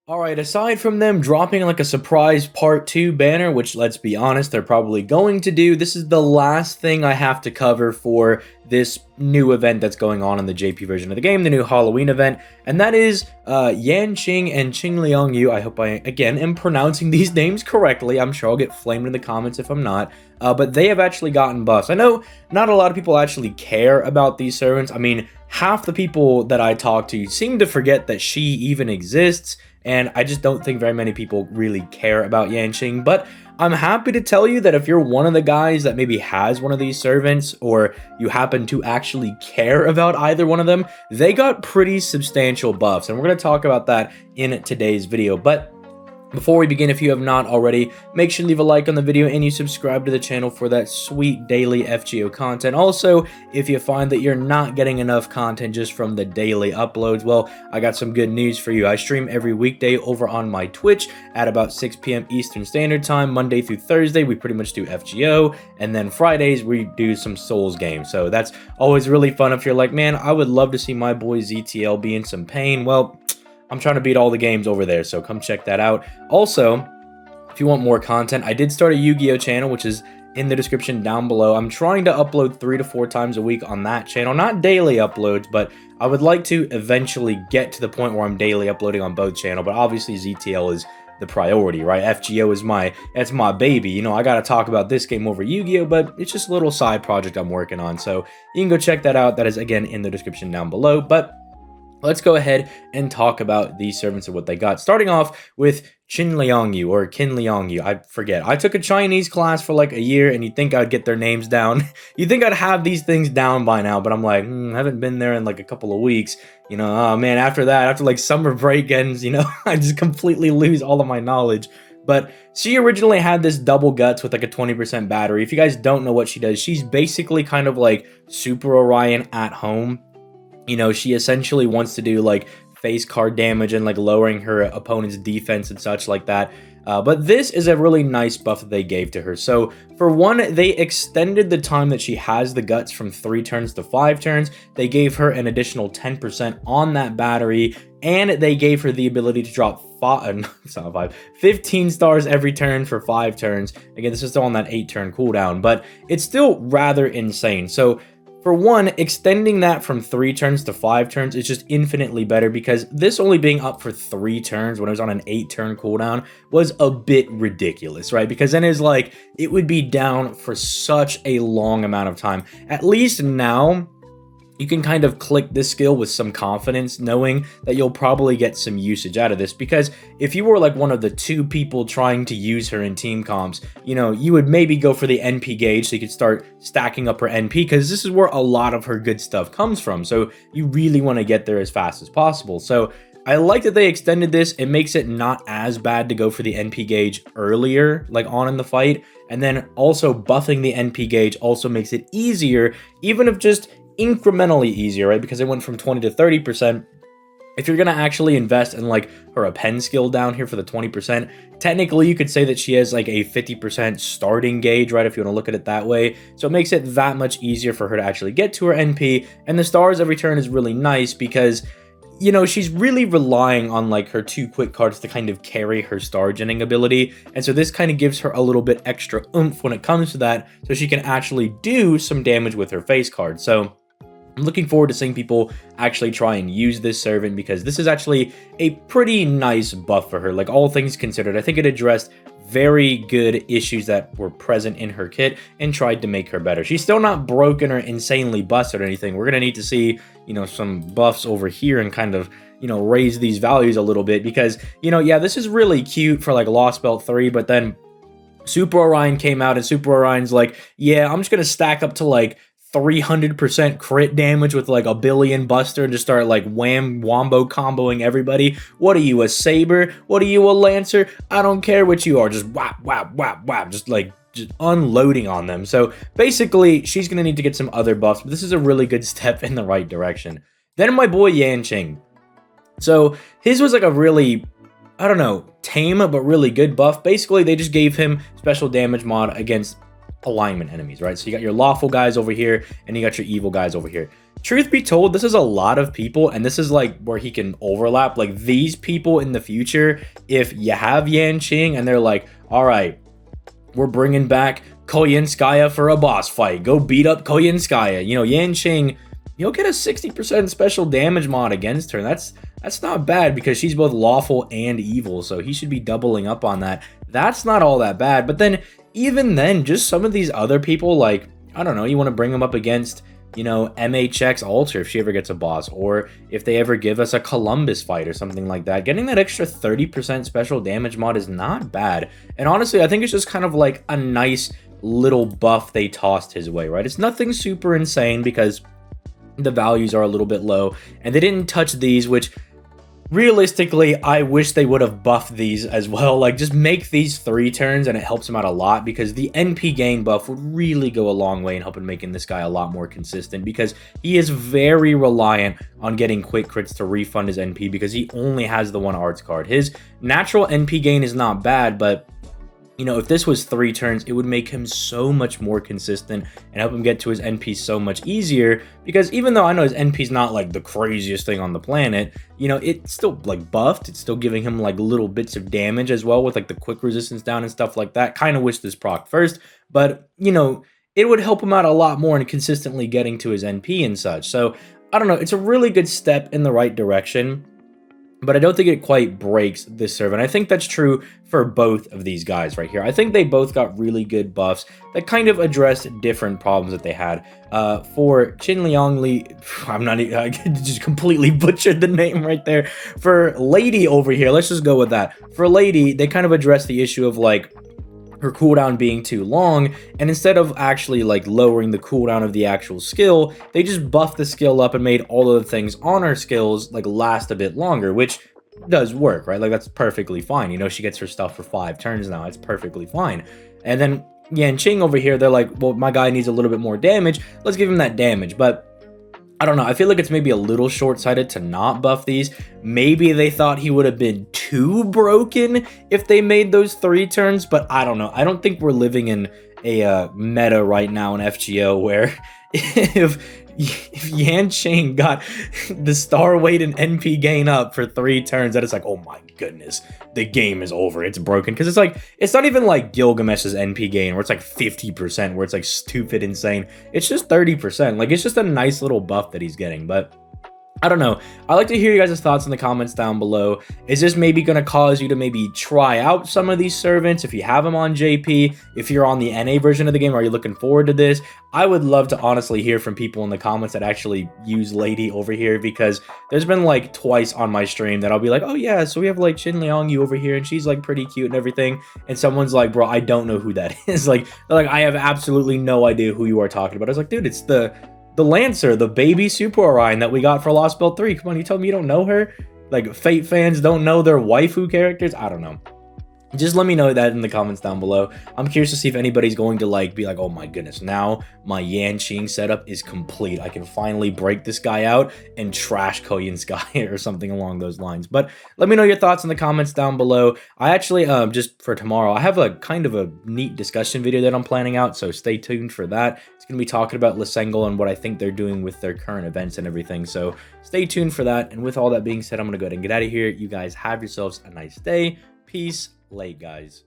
Alright, aside from them dropping like a surprise part 2 banner, which let's be honest, they're probably going to do, this is the last thing I have to cover for this new event that's going on in the JP version of the game, the new Halloween event, and that is Yan Qing and Qing Liangyu. I hope I, again, am pronouncing these names correctly. I'm sure I'll get flamed in the comments if I'm not, but they have actually gotten buffs. I know not a lot of people actually care about these servants. I mean, half the people that I talk to seem to forget that she even exists, and I just don't think very many people really care about Yanqing. But I'm happy to tell you that if you're one of the guys that maybe has one of these servants, or you happen to actually care about either one of them, they got pretty substantial buffs, and we're going to talk about that in today's video. But before we begin, if you have not already, make sure to leave a like on the video and you subscribe to the channel for that sweet daily FGO content. Also, if you find that you're not getting enough content just from the daily uploads, well, I got some good news for you. I stream every weekday over on my Twitch at about 6 p.m. Eastern Standard Time, Monday through Thursday. We pretty much do FGO, and then Fridays we do some Souls games. So that's always really fun. If you're like, man, I would love to see my boy ZTL be in some pain, well, I'm trying to beat all the games over there, so come check that out. Also, if you want more content, I did start a Yu-Gi-Oh channel, which is in the description down below. I'm trying to upload 3 to 4 times a week on that channel. Not daily uploads, but I would like to eventually get to the point where I'm daily uploading on both channels, but obviously ZTL is the priority, right? FGO is that's my baby. You know, I gotta talk about this game over Yu-Gi-Oh, but it's just a little side project I'm working on, so you can go check that out. That is, again, in the description down below. But let's go ahead and talk about these servants and what they got. Starting off with Qin Liangyu, or Qin Liangyu, I forget. I took a Chinese class for like a year, and you'd think I'd get their names down. You'd think I'd have these things down by now, but I'm like, haven't been there in like a couple of weeks. You know, oh man, after like summer break ends, you know, I just completely lose all of my knowledge. But she originally had this double guts with like a 20% battery. If you guys don't know what she does, she's basically kind of like Super Orion at home. You know, she essentially wants to do like face card damage and like lowering her opponent's defense and such like that. But this is a really nice buff that they gave to her. So for one, they extended the time that she has the guts from 3 turns to 5 turns. They gave her an additional 10% on that battery, and they gave her the ability to drop 15 stars every turn for 5 turns. Again, this is still on that 8-turn cooldown, but it's still rather insane. So for one, extending that from 3 turns to 5 turns is just infinitely better, because this only being up for 3 turns when it was on an 8-turn cooldown was a bit ridiculous, right? Because then it's like, it would be down for such a long amount of time. At least now, you can kind of click this skill with some confidence, knowing that you'll probably get some usage out of this. Because if you were like one of the 2 people trying to use her in team comps, you know, you would maybe go for the NP gauge so you could start stacking up her NP, because this is where a lot of her good stuff comes from. So you really want to get there as fast as possible. So I like that they extended this. It makes it not as bad to go for the NP gauge earlier, like on in the fight. And then also buffing the NP gauge also makes it easier, even if just incrementally easier, right? Because it went from 20 to 30%. If you're gonna actually invest in like her pen skill down here for the 20%, technically you could say that she has like a 50% starting gauge, right? If you want to look at it that way. So it makes it that much easier for her to actually get to her NP. And the stars every turn is really nice because, you know, she's really relying on like her 2 quick cards to kind of carry her star genning ability. And so this kind of gives her a little bit extra oomph when it comes to that, so she can actually do some damage with her face card. So I'm looking forward to seeing people actually try and use this servant, because this is actually a pretty nice buff for her. Like, all things considered, I think it addressed very good issues that were present in her kit and tried to make her better. She's still not broken or insanely busted or anything. We're gonna need to see, you know, some buffs over here and kind of, you know, raise these values a little bit, because, you know, yeah, this is really cute for like Lost Belt 3, but then Super Orion came out and Super Orion's like, yeah, I'm just gonna stack up to like 300% crit damage with like a billion buster and just start like wombo comboing everybody. What are you, a saber? What are you, a lancer? I don't care what you are. Just whap, whap, whap, whap. Just unloading on them. So basically, she's going to need to get some other buffs, but this is a really good step in the right direction. Then my boy Yan Qing. So his was like a really, I don't know, tame but really good buff. Basically, they just gave him special damage mod against alignment enemies, right? So you got your lawful guys over here, and you got your evil guys over here. Truth be told, this is a lot of people, and this is like where he can overlap. Like these people in the future, if you have Yan Qing and they're like, all right, we're bringing back Koyenskaya for a boss fight. Go beat up Koyenskaya. You know, Yan Qing, you'll get a 60% special damage mod against her. That's not bad because she's both lawful and evil, so he should be doubling up on that. That's not all that bad. But then, even then, just some of these other people, like, I don't know, you want to bring them up against, you know, MHX Alter if she ever gets a boss, or if they ever give us a Columbus fight or something like that. Getting that extra 30% special damage mod is not bad. And honestly, I think it's just kind of like a nice little buff they tossed his way, right? It's nothing super insane because the values are a little bit low, and they didn't touch these, which realistically, I wish they would have buffed these as well. Like, just make these 3 turns and it helps him out a lot, because the NP gain buff would really go a long way in helping making this guy a lot more consistent, because he is very reliant on getting quick crits to refund his NP because he only has the 1 arts card. His natural NP gain is not bad, but you know, if this was 3 turns, it would make him so much more consistent and help him get to his NP so much easier, because even though I know his NP is not like the craziest thing on the planet, you know, it's still like buffed. It's still giving him like little bits of damage as well with like the quick resistance down and stuff like that. Kind of wish this proc first, but you know, it would help him out a lot more in consistently getting to his NP and such. So I don't know, it's a really good step in the right direction, but I don't think it quite breaks this server. And I think that's true for both of these guys right here. I think they both got really good buffs that kind of addressed different problems that they had. For Qin Liangli, I just completely butchered the name right there. For Lady over here, let's just go with that. For Lady, they kind of addressed the issue of like her cooldown being too long, and instead of actually like lowering the cooldown of the actual skill, they just buffed the skill up and made all of the things on her skills like last a bit longer, which does work, right? Like that's perfectly fine. You know, she gets her stuff for 5 turns now. It's perfectly fine. And then Yan Qing over here, they're like, well, my guy needs a little bit more damage. Let's give him that damage. But I don't know. I feel like it's maybe a little short-sighted to not buff these. Maybe they thought he would have been too broken if they made those 3 turns, but I don't know. I don't think we're living in a meta right now in FGO where if Yan Qing got the star weight and NP gain up for 3 turns, that it's like, oh my goodness, the game is over. It's broken. Because it's like, it's not even like Gilgamesh's NP gain where it's like 50%, where it's like stupid insane. It's just 30%. Like, it's just a nice little buff that he's getting. But I don't know. I'd like to hear you guys' thoughts in the comments down below. Is this maybe going to cause you to maybe try out some of these servants if you have them on JP? If you're on the NA version of the game, are you looking forward to this? I would love to honestly hear from people in the comments that actually use Lady over here, because there's been like twice on my stream that I'll be like, oh yeah, so we have like Qin Liangyu over here and she's like pretty cute and everything. And someone's like, bro, I don't know who that is. Like I have absolutely no idea who you are talking about. I was like, dude, it's the Lancer, the baby Super Orion that we got for Lost Belt 3. Come on, you tell me you don't know her? Like, Fate fans don't know their waifu characters? I don't know. Just let me know that in the comments down below. I'm curious to see if anybody's going to like be like, oh my goodness, now my Yan Qing setup is complete. I can finally break this guy out and trash Koyan Sky or something along those lines. But let me know your thoughts in the comments down below. I actually, just for tomorrow, I have a kind of a neat discussion video that I'm planning out, so stay tuned for that. It's going to be talking about Lisengel and what I think they're doing with their current events and everything, so stay tuned for that. And with all that being said, I'm going to go ahead and get out of here. You guys have yourselves a nice day. Peace. Late, guys.